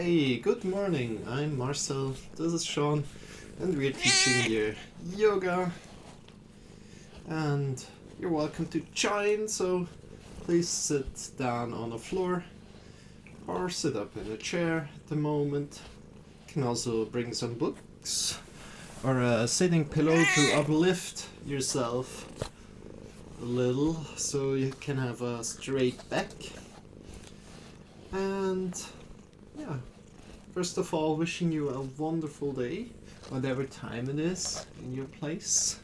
Hey, good morning. I'm Marcel, this is Shawn, and we're teaching here yoga. And you're welcome to join, so please sit down on the floor or sit up in a chair at the moment. You can also bring some books or a sitting pillow to uplift yourself a little so you can have a straight back. And yeah, first of all, wishing you a wonderful day, whatever time it is in your place.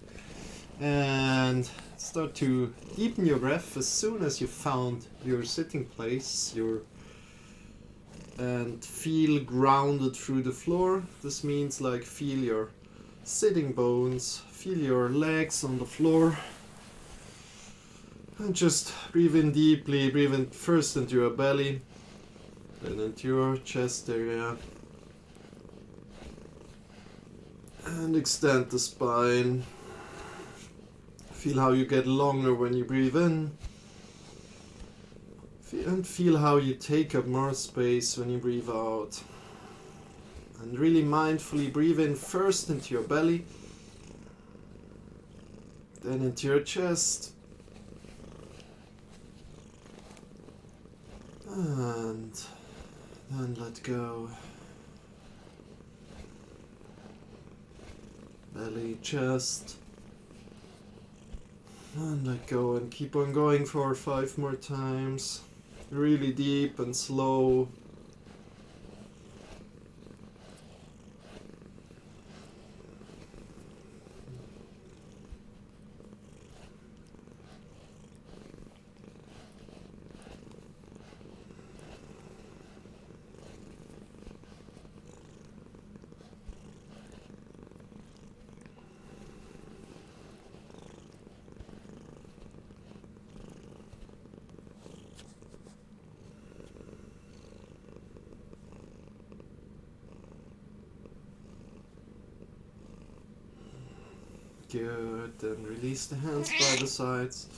And start to deepen your breath as soon as you found your sitting place, and feel grounded through the floor. This means like feel your sitting bones, feel your legs on the floor. And just breathe in deeply, breathe in first into your belly, then into your chest area. And extend the spine. Feel how you get longer when you breathe in. And feel how you take up more space when you breathe out. And really mindfully breathe in first into your belly, then into your chest. And then let go. Belly, chest. And let go and keep on going for 5 more times. Really deep and slow. Good, then release the hands by the sides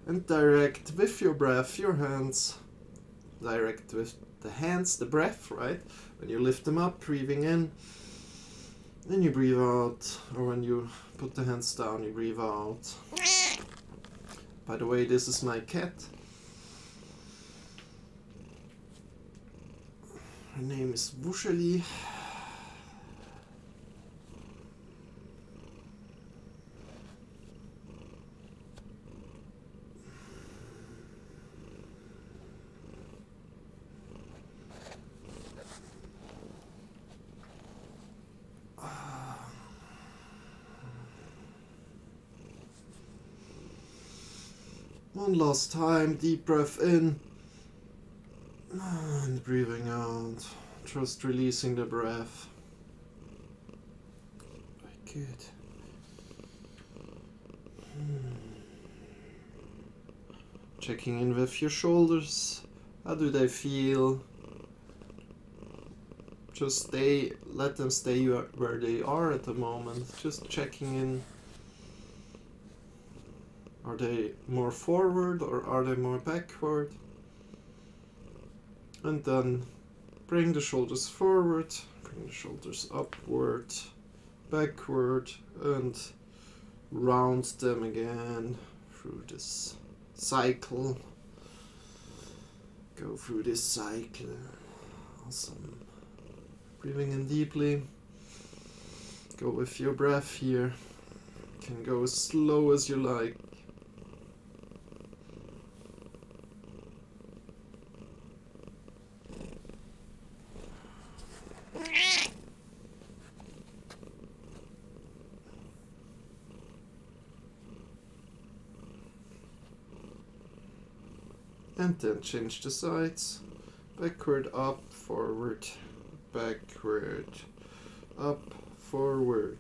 and direct with your breath, your hands, direct with the hands, the breath, right? When you lift them up, breathing in, then you breathe out, or when you put the hands down, you breathe out. By the way, this is my cat. Her name is Wusheli. One last time, deep breath in and breathing out, just releasing the breath. Very good. Checking in with your shoulders, how do they feel? Just let them stay where they are at the moment, just checking in. Are they more forward or are they more backward? And then bring the shoulders forward, bring the shoulders upward, backward, and round them again through this cycle. Go through this cycle. Awesome. Breathing in deeply. Go with your breath here. You can go as slow as you like. And then change the sides. Backward, up, forward, backward, up, forward,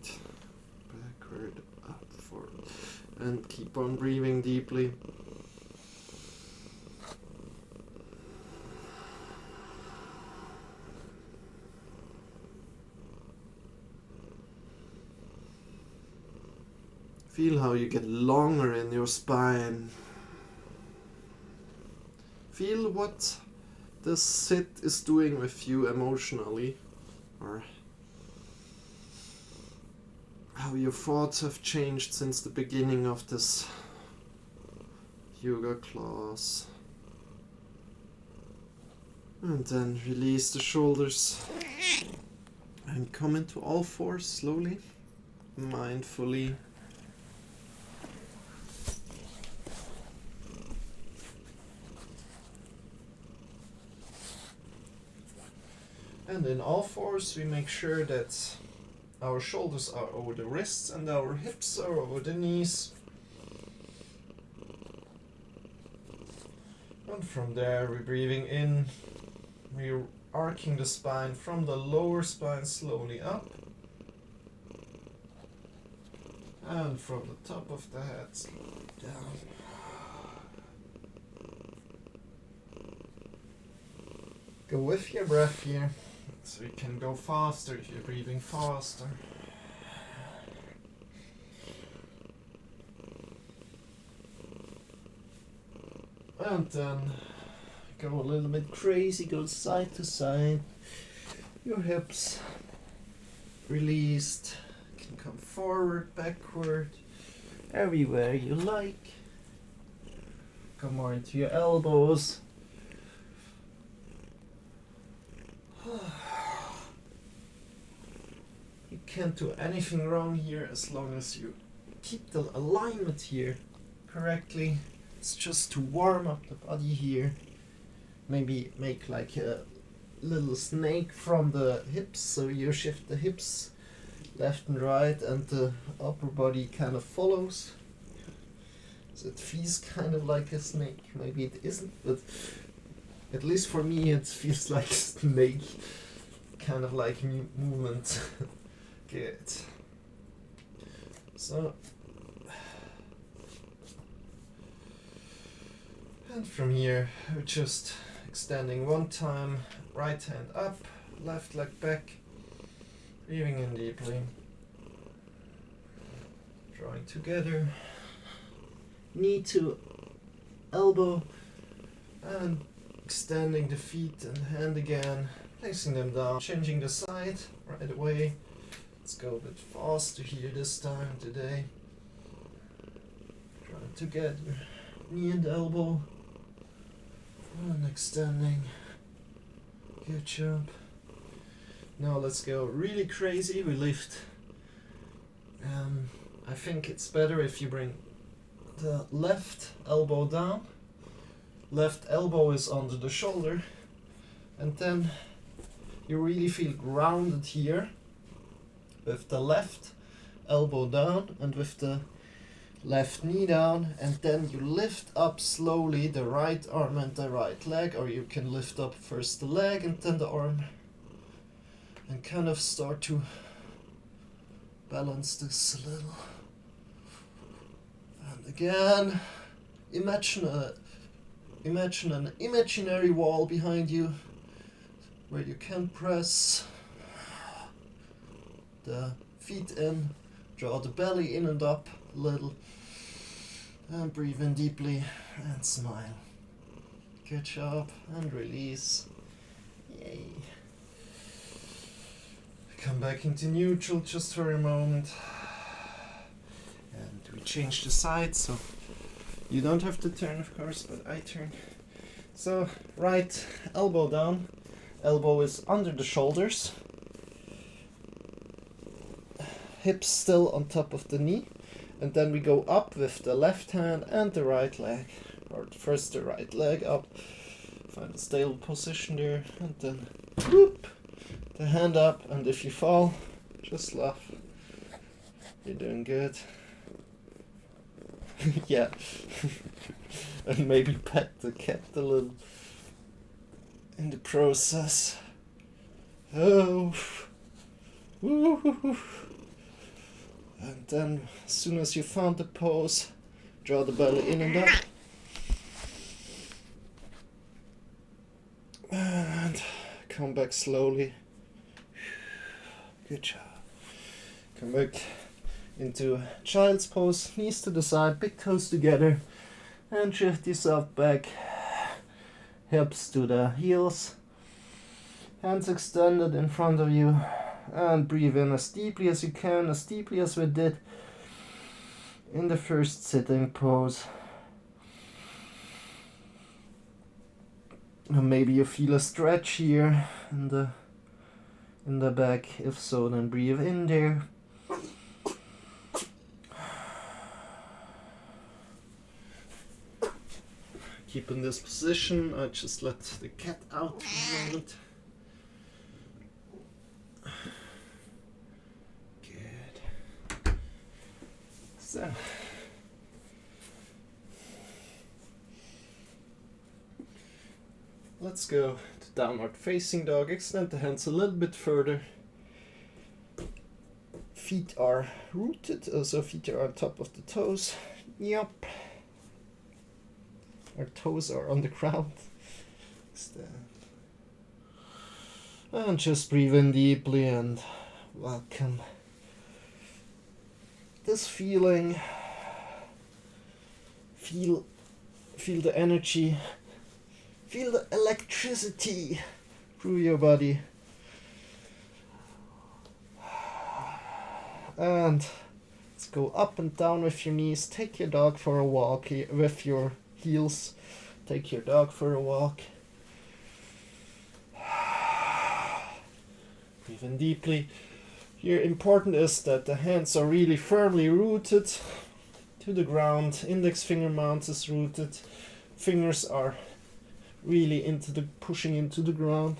backward, up, forward. And keep on breathing deeply. Feel how you get longer in your spine. Feel what this sit is doing with you emotionally, or how your thoughts have changed since the beginning of this yoga class. And then release the shoulders and come into all fours slowly, mindfully. And in all fours we make sure that our shoulders are over the wrists and our hips are over the knees. And from there we're breathing in, we're arcing the spine from the lower spine slowly up. And from the top of the head down. Go with your breath here, so you can go faster if you're breathing faster. And then go a little bit crazy, go side to side. Your hips released, can come forward, backward, everywhere you like. Come more into your elbows. You can't do anything wrong here as long as you keep the alignment here correctly. It's just to warm up the body here. Maybe make like a little snake from the hips, so you shift the hips left and right and the upper body kind of follows. So it feels kind of like a snake. Maybe it isn't, but at least for me it feels like a snake. Kind of like movement. Good. So, and from here we're just extending one time, right hand up, left leg back, breathing in deeply, drawing together, knee to elbow, and extending the feet and hand again, placing them down, changing the side right away. Let's go a bit faster here this time today. Drawing together, knee and elbow, and extending. Good job. Now let's go really crazy. We lift. I think it's better if you bring the left elbow down. Left elbow is under the shoulder. And then you really feel grounded here. With the left elbow down and with the left knee down, and then you lift up slowly the right arm and the right leg, or you can lift up first the leg and then the arm, and kind of start to balance this a little. And again, imagine an imaginary wall behind you where you can press the feet in, draw the belly in and up a little, and breathe in deeply and smile. Good job, and release. Yay. Come back into neutral just for a moment. And we change the side, so you don't have to turn, of course, but I turn. So, right elbow down, elbow is under the shoulders. Hips still on top of the knee, and then we go up with the left hand and the right leg, or first the right leg up, find a stable position there, and then whoop, the hand up, and if you fall, just laugh. You're doing good. Yeah. And maybe pet the cat a little in the process. Oh. Woo. And then, as soon as you found the pose, draw the belly in and up. And come back slowly. Good job. Come back into child's pose, knees to the side, big toes together. And shift yourself back. hips to the heels, hands extended in front of you, and breathe in as deeply as you can, as deeply as we did in the first sitting pose. And maybe you feel a stretch here in the back. If so, then breathe in there. Keep in this position. I just let the cat out for a moment. Good. So. Let's go to downward facing dog. Extend the hands a little bit further. Feet are rooted, so feet are on top of the toes. Yep. Our toes are on the ground. Extend. And just breathe in deeply and welcome this feeling. Feel the energy. Feel the electricity through your body. And let's go up and down with your knees. Take your dog for a walk with your heels. Take your dog for a walk. Breathe in deeply. Here, important is that the hands are really firmly rooted to the ground. Index finger mount is rooted. Fingers are really pushing into the ground.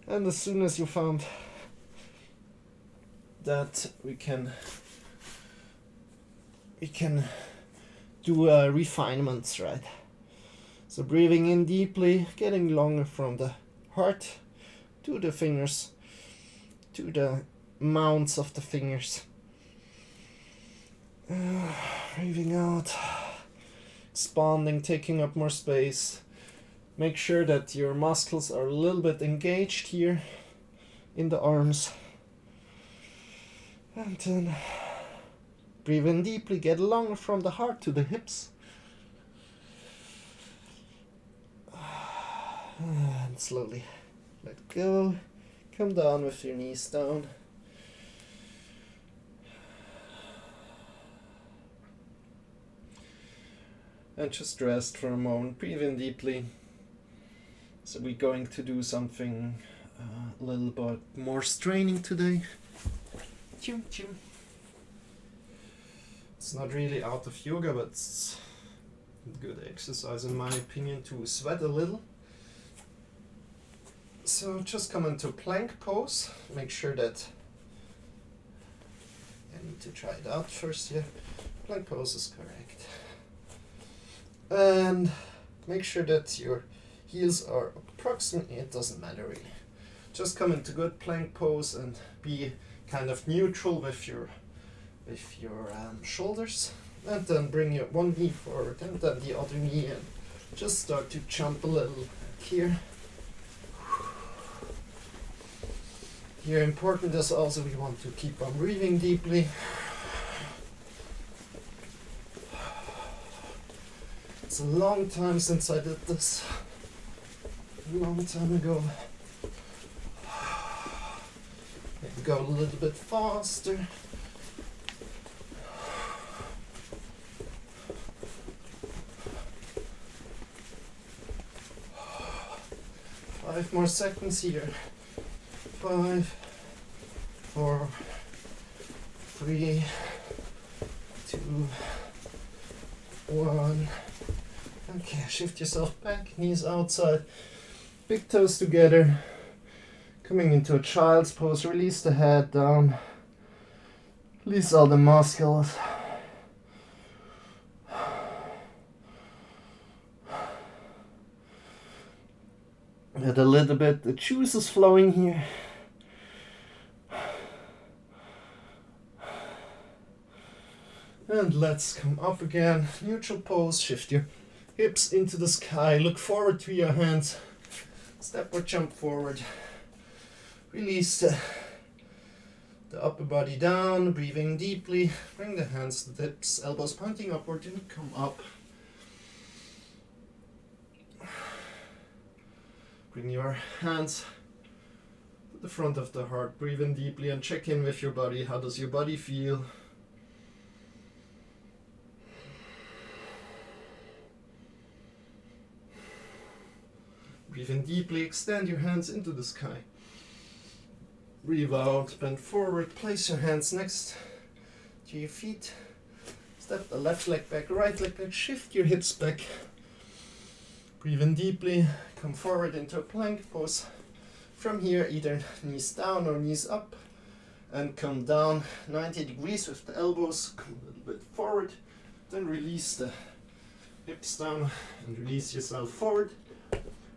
And as soon as you found that we can do refinements, right? So breathing in deeply, getting longer from the heart to the fingers, to the mounts of the fingers. Breathing out, expanding, taking up more space. Make sure that your muscles are a little bit engaged here in the arms. And then breathe in deeply, get longer from the heart to the hips. And slowly let go. Come down with your knees down. And just rest for a moment. Breathe in deeply. So we're going to do something a little bit more straining today. Chum, chum. It's not really out of yoga, but it's good exercise in my opinion to sweat a little. So just come into plank pose. Make sure that I need to try it out first. Yeah, plank pose is correct. And make sure that your heels are approximately, it doesn't matter really. Just come into good plank pose and be kind of neutral with your shoulders. And then bring your one knee forward and then the other knee and just start to jump a little here. Here important is also we want to keep on breathing deeply. It's a long time since I did this. A long time ago. Maybe go a little bit faster. Five more seconds here. 5, 4, 3, 2, 1. Okay, shift yourself back, knees outside, big toes together. Coming into a child's pose, release the head down, release all the muscles. Get a little bit, the juice is flowing here. And let's come up again, neutral pose, shift your hips into the sky, look forward to your hands, step or jump forward. Release the upper body down, breathing deeply, bring the hands to the hips, elbows pointing upward and come up. Bring your hands to the front of the heart. Breathe in deeply and check in with your body. How does your body feel? Breathe in deeply, extend your hands into the sky. Breathe out, bend forward, place your hands next to your feet. Step the left leg back, right leg back, shift your hips back. Breathe in deeply, come forward into a plank pose. From here, either knees down or knees up, and come down 90 degrees with the elbows. Come a little bit forward, then release the hips down and release yourself forward.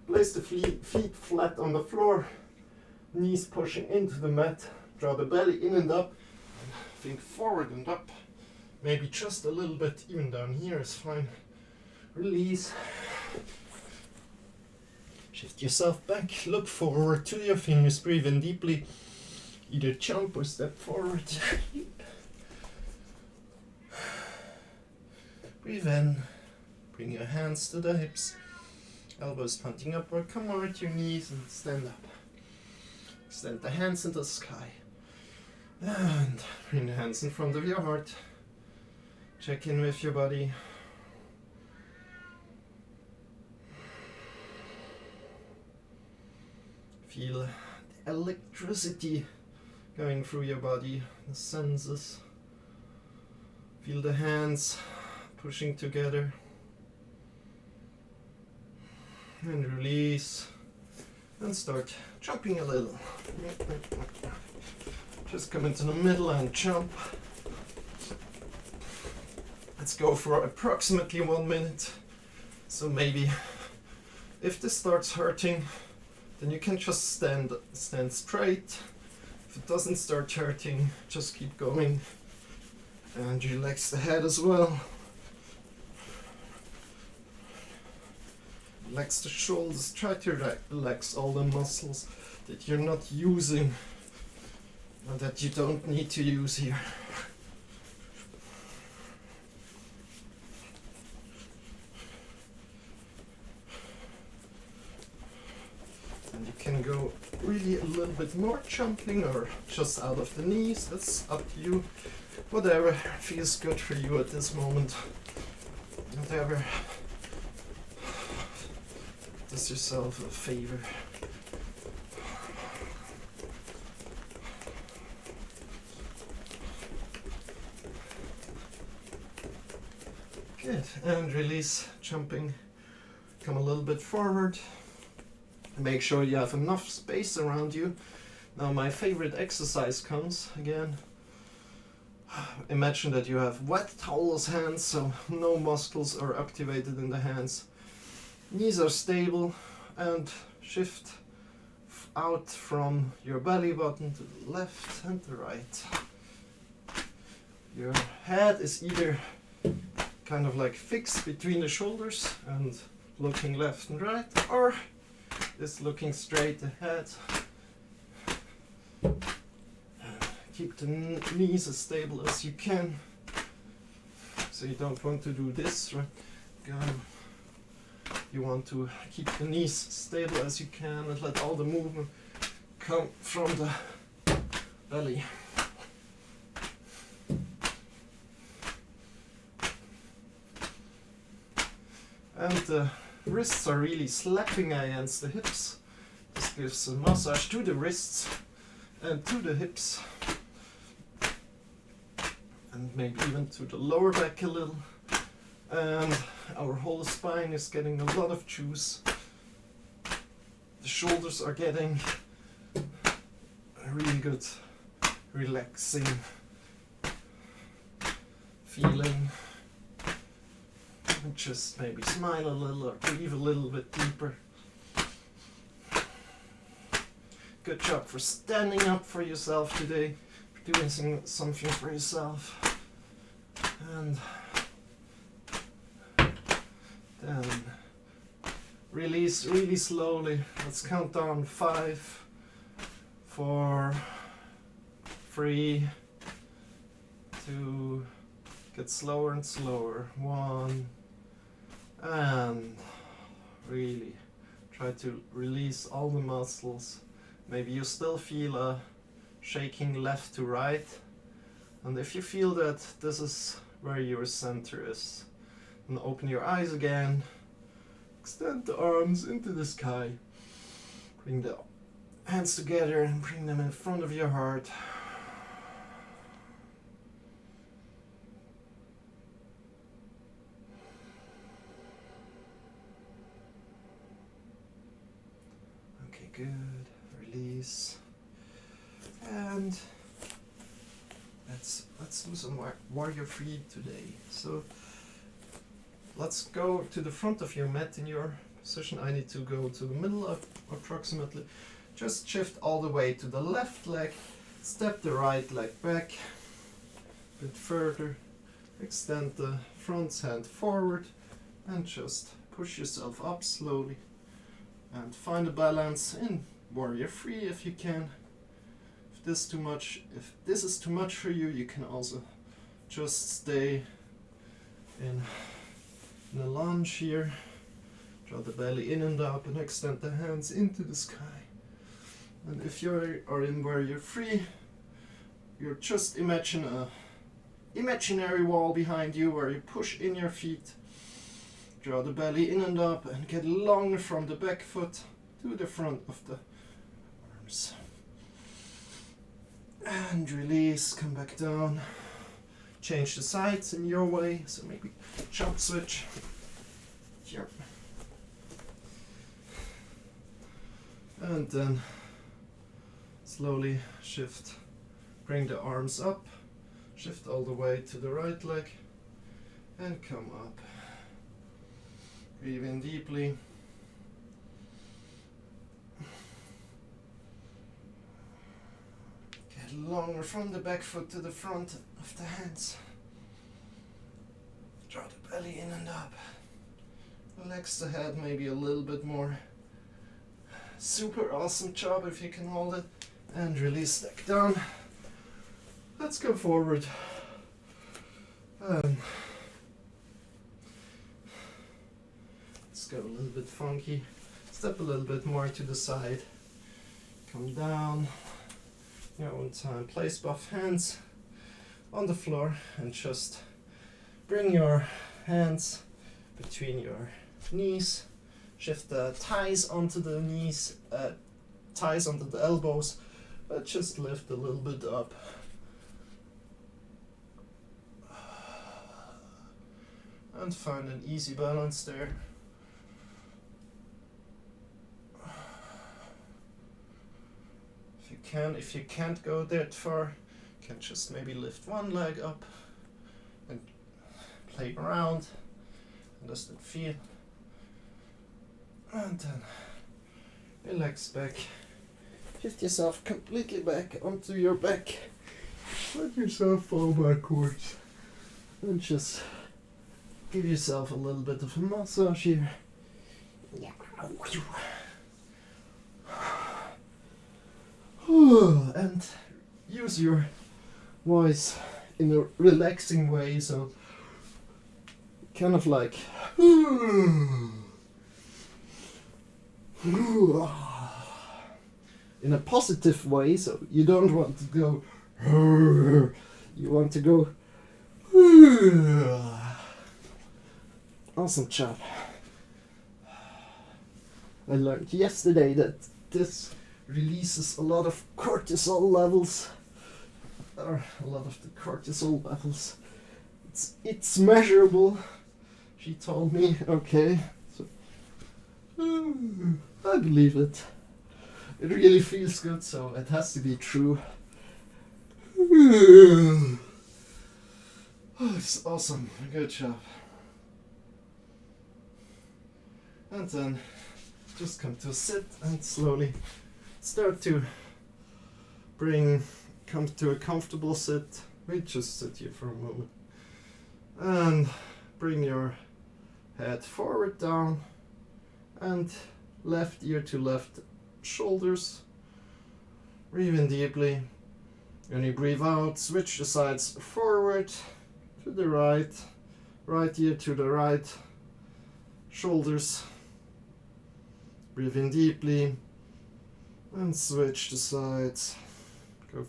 Place the feet flat on the floor, knees pushing into the mat. Draw the belly in and up, and think forward and up. Maybe just a little bit, even down here is fine. Release. Shift yourself back, look forward to your fingers, breathe in deeply. Either jump or step forward. Breathe in, bring your hands to the hips. Elbows pointing upward, come over to your knees and stand up. Extend the hands into the sky. And bring the hands in front of your heart. Check in with your body. Feel the electricity going through your body, the senses. Feel the hands pushing together. And release. And start jumping a little. Just come into the middle and jump. Let's go for approximately 1 minute. So maybe if this starts hurting, then you can just stand straight. If it doesn't start hurting, just keep going. And relax the head as well. Relax the shoulders. Try to relax all the muscles that you're not using and that you don't need to use here. And you can go really a little bit more jumping or just out of the knees. That's up to you. Whatever feels good for you at this moment. Whatever does yourself a favor. Good, and release, jumping. Come a little bit forward. Make sure you have enough space around you. Now my favorite exercise comes again. Imagine that you have wet towelless hands, so no muscles are activated in the hands. Knees are stable and shift out from your belly button to the left and the right. Your head is either kind of like fixed between the shoulders and looking left and right, or is looking straight ahead. Keep the knees as stable as you can. So you don't want to do this, right? You want to keep the knees stable as you can and let all the movement come from the belly. And the wrists are really slapping against the hips. This gives a massage to the wrists and to the hips. And maybe even to the lower back a little. And our whole spine is getting a lot of juice. The shoulders are getting a really good relaxing feeling. And just maybe smile a little or breathe a little bit deeper. Good job for standing up for yourself today, for doing something for yourself. And then release really slowly. Let's count down 5, 4, 3, 2, get slower and slower, 1, and really Try to release all the muscles. Maybe you still feel a shaking left to right. And if you feel that this is where your center is, then open your eyes again. Extend the arms into the sky. Bring the hands together and bring them in front of your heart. Okay, good. Release. And let's do some warrior free today. So let's go to the front of your mat in your position. I need to go to the middle approximately. Just shift all the way to the left leg. Step the right leg back a bit further. Extend the front hand forward and just push yourself up slowly. And find a balance in warrior free if you can. If this is too much for you, you can also just stay in a lunge here. Draw the belly in and up and extend the hands into the sky. And if you are in warrior free, you just imagine a imaginary wall behind you where you push in your feet. Draw the belly in and up and get long from the back foot to the front of the arms. And release, come back down. Change the sides in your way, so maybe jump switch. Here. And then slowly shift, bring the arms up, shift all the way to the right leg and come up. Breathe in deeply. Get longer from the back foot to the front of the hands. Draw the belly in and up. Relax the head maybe a little bit more. Super awesome job if you can hold it. And release neck down. Let's go forward. Let's go a little bit funky. Step a little bit more to the side. Come down. Your own time. Place both hands on the floor and just bring your hands between your knees. Shift the thighs onto the knees, thighs onto the elbows, but just lift a little bit up. And find an easy balance there. If you can't go that far, you can just maybe lift one leg up and play around. How does that feel? And then relax back. Shift yourself completely back onto your back. Let yourself fall backwards. And just give yourself a little bit of a massage here. And use your voice in a relaxing way, so kind of like in a positive way, so you don't want to go you want to go awesome job. I learned yesterday that this releases a lot of cortisol levels, or a lot of the cortisol levels. It's measurable, she told me. Okay, so I believe it. It really feels good, so it has to be true. Oh, it's awesome. Good job. And then just come to a sit and slowly start to come to a comfortable sit. We just sit here for a moment. And bring your head forward down and left ear to left shoulders. Breathe in deeply. When you breathe out, switch the sides forward to the right ear to the right shoulders. Breathe in deeply and switch the sides. Go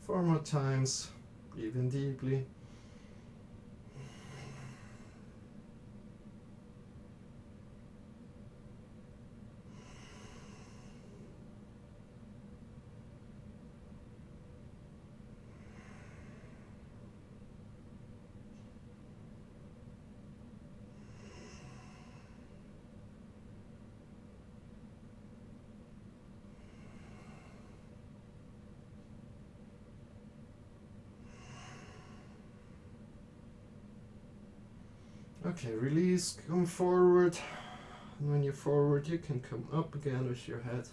4 more times. Breathe in deeply. Okay, release, come forward. And when you're forward, you can come up again with your head.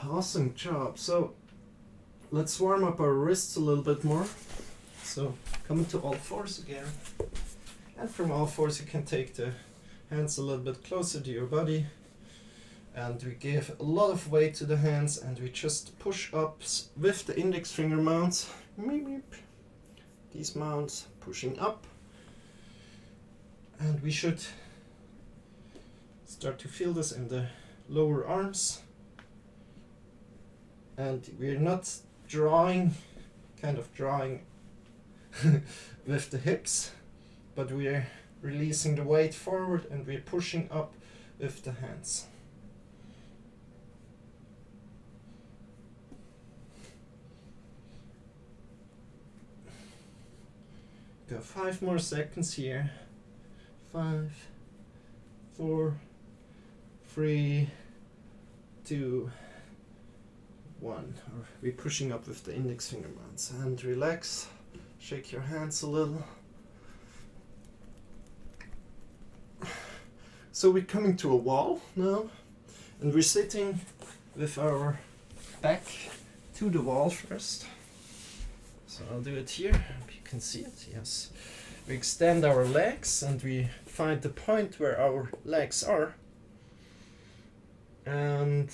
Awesome job. So let's warm up our wrists a little bit more. So come into all fours again. And from all fours, you can take the hands a little bit closer to your body. And we give a lot of weight to the hands, and we just push up with the index finger mounts. These mounts pushing up. And we should start to feel this in the lower arms. And we're not drawing, kind of drawing with the hips, but we're releasing the weight forward and we're pushing up with the hands. Go 5 more seconds here. 5, 4, 3, 2, 1. We're pushing up with the index finger mounts. And relax. Shake your hands a little. So we're coming to a wall now, and we're sitting with our back to the wall first. So I'll do it here. Hope you can see it. Yes. We extend our legs and we find the point where our legs are. And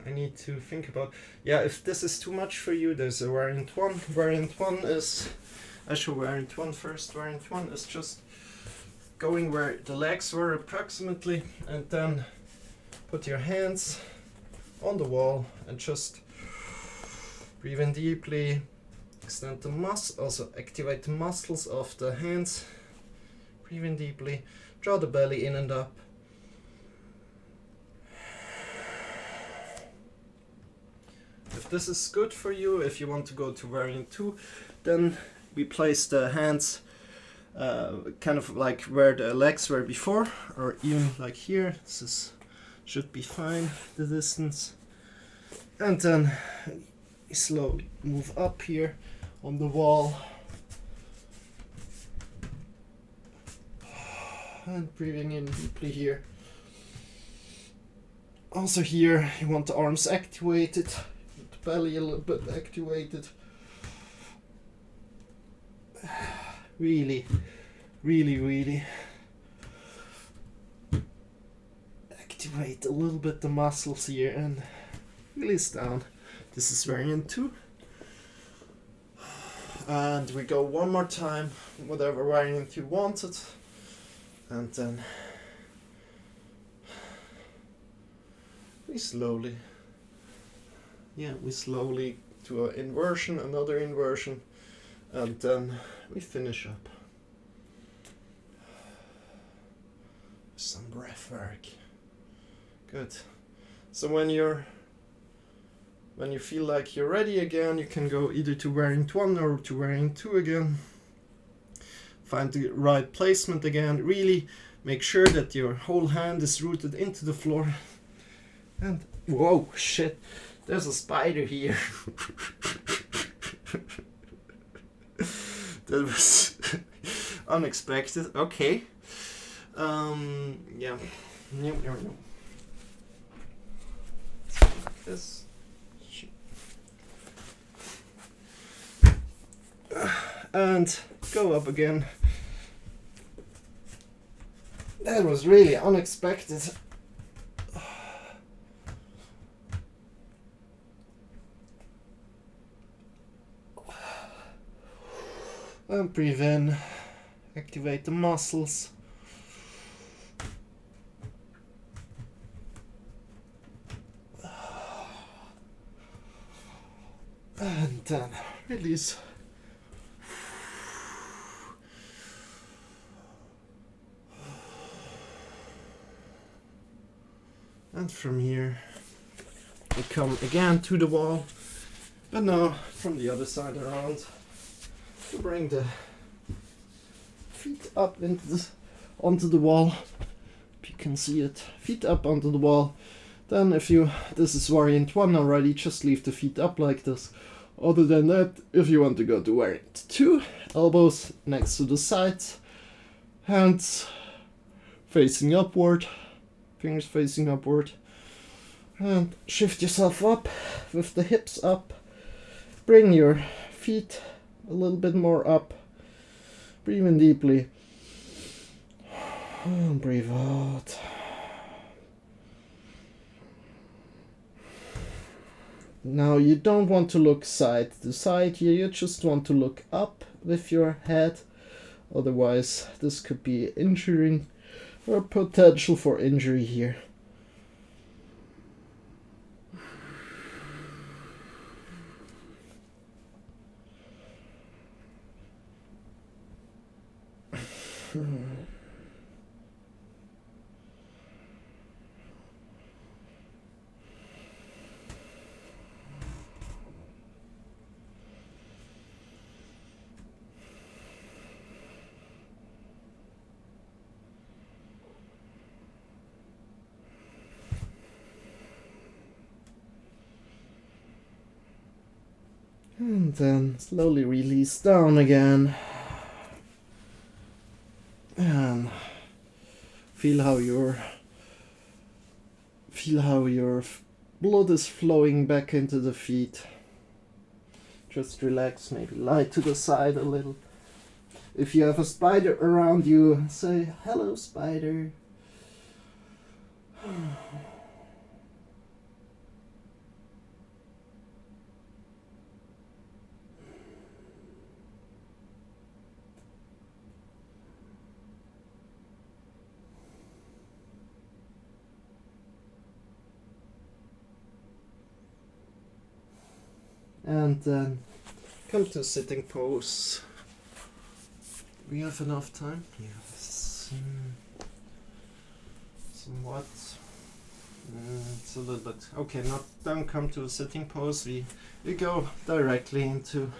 I need to think about, yeah, if this is too much for you, there's a variant 1. Variant 1 is, I show variant 1 first. Variant 1 is just going where the legs were approximately, and then put your hands on the wall and just breathe in deeply. Extend the muscle, also activate the muscles of the hands. Breathe in deeply. Draw the belly in and up. If this is good for you, if you want to go to variant 2, then we place the hands kind of like where the legs were before, or even like here. Should be fine, the distance. And then slowly move up here on the wall and breathing in deeply here. Also here you want the arms activated, the belly a little bit activated. Really activate a little bit the muscles here and release down. This is variant 2. And we go one more time, whatever variant you wanted. And then we slowly do an inversion, another inversion, and then we finish up. Some breath work. Good. So when you feel like you're ready again, you can go either to variant 1 or to variant 2 again. Find the right placement again. Really make sure that your whole hand is rooted into the floor. And whoa, shit, there's a spider here. That was unexpected. Okay. Yeah. No. Like this. And go up again. That was really unexpected. And breathe in activate the muscles. And then release. And from here, we come again to the wall, but now from the other side around. To bring the feet up onto the wall. If you can see it, feet up onto the wall. Then this is variant 1 already, just leave the feet up like this. Other than that, if you want to go to variant 2, elbows next to the sides, hands facing upward, fingers facing upward, and shift yourself up with the hips up. Bring your feet a little bit more up. Breathe in deeply. And breathe out. Now you don't want to look side to side here, you just want to look up with your head. Otherwise this could be injuring or potential for injury here. And then slowly release down again. And feel how your blood is flowing back into the feet. Just relax, maybe lie to the side a little. If you have a spider around you, say, "Hello, spider." And then come to sitting pose. We have enough time? Yes. Somewhat. It's a little bit. Okay, don't come to a sitting pose. We go directly into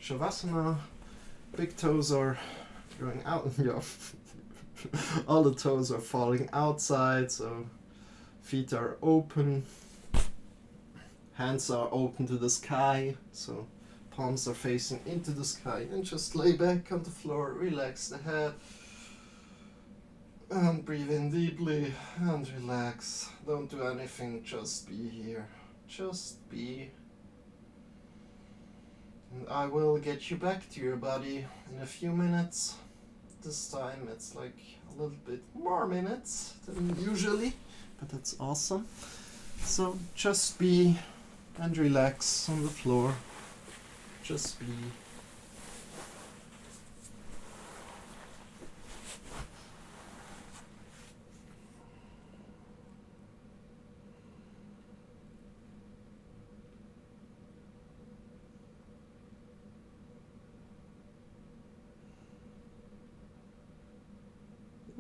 Shavasana. Big toes are going out. Yeah. All the toes are falling outside, so feet are open. Hands are open to the sky, so palms are facing into the sky. And just lay back on the floor, relax the head, and breathe in deeply and relax. Don't do anything, just be here. Just be. And I will get you back to your body in a few minutes. This time it's like a little bit more minutes than usually, but that's awesome. So just be and relax on the floor. Just be.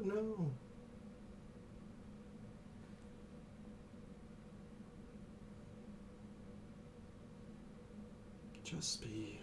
No. Just be.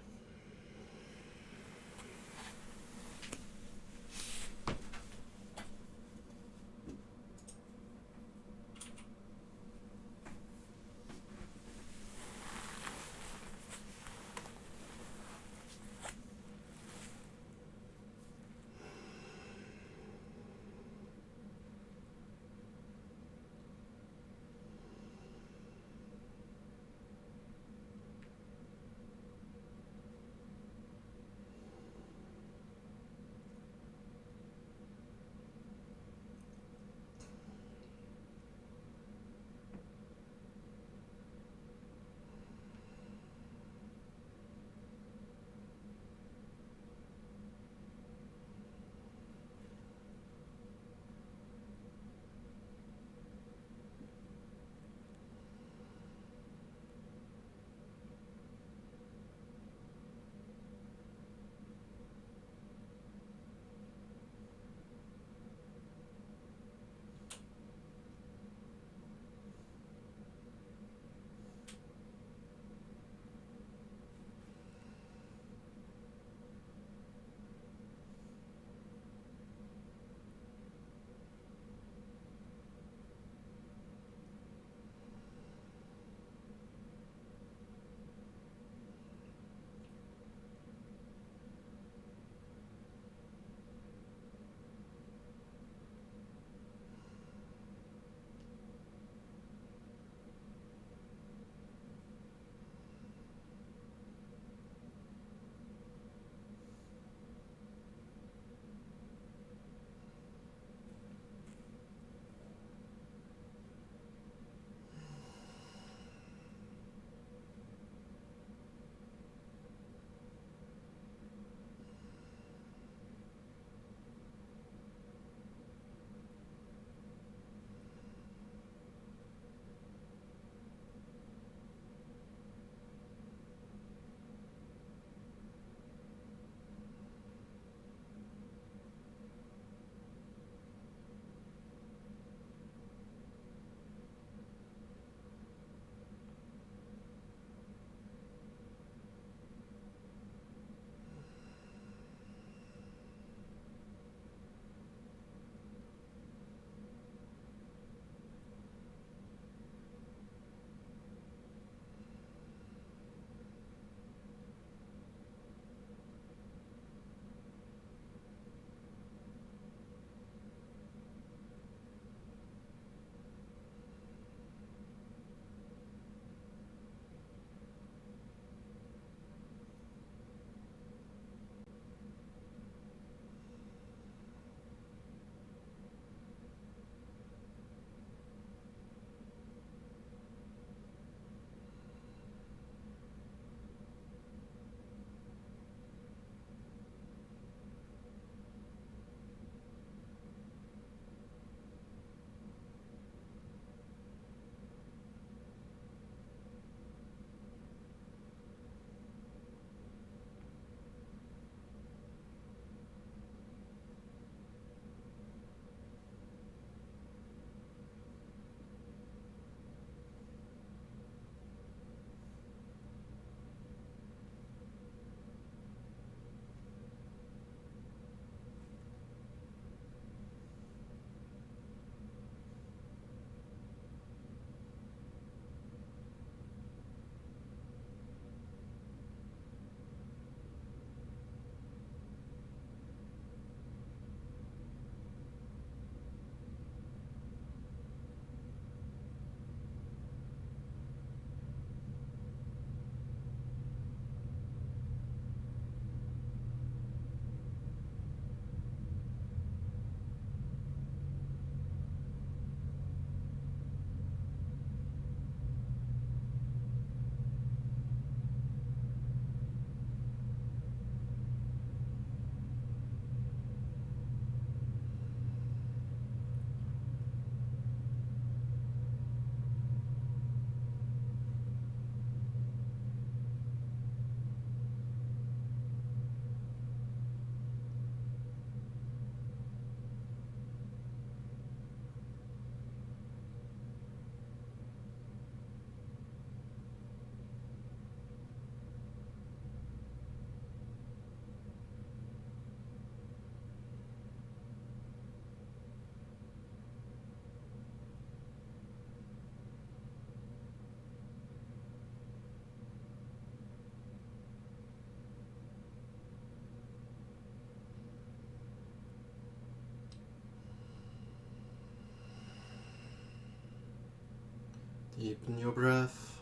Deepen your breath.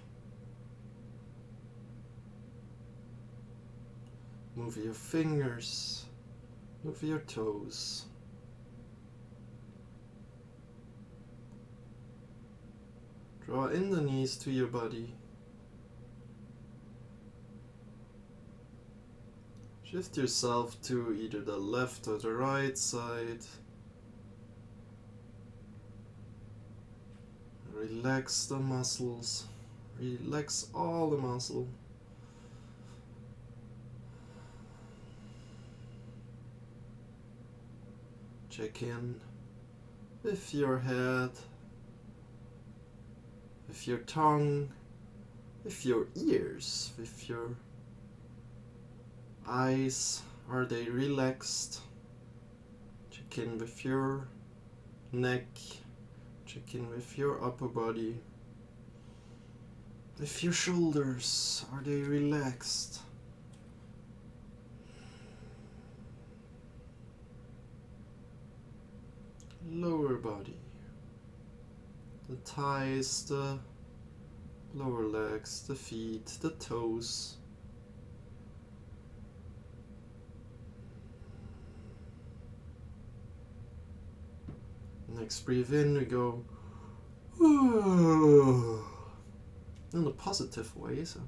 Move your fingers, move your toes. Draw in the knees to your body. Shift yourself to either the left or the right side. Relax the muscles. Relax all the muscle. Check in with your head, with your tongue, with your ears, with your eyes. Are they relaxed? Check in with your neck. Check in with your upper body. With your shoulders, are they relaxed? Lower body. The thighs, the lower legs, the feet, the toes. Next breathe in, we go in a positive way, so.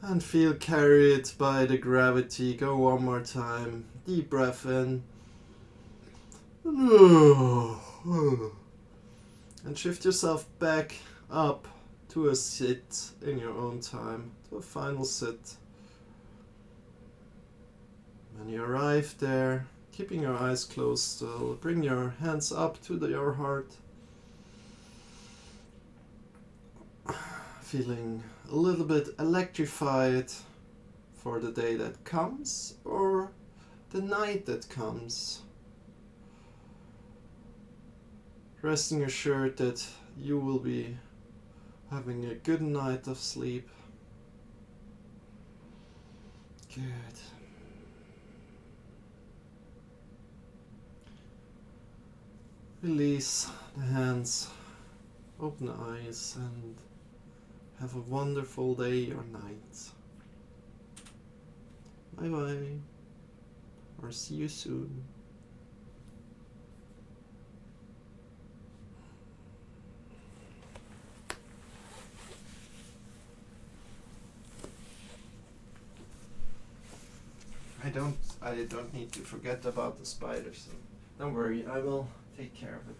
And feel carried by the gravity. Go one more time. Deep breath in. And shift yourself back up to a sit in your own time, to a final sit. When you arrive there, keeping your eyes closed still, bring your hands up to your heart. Feeling a little bit electrified for the day that comes or the night that comes. Resting assured that you will be having a good night of sleep. Good. Release the hands, open the eyes, and have a wonderful day or night. Bye bye, or see you soon. I don't need to forget about the spiders, so don't worry, I will take care of it.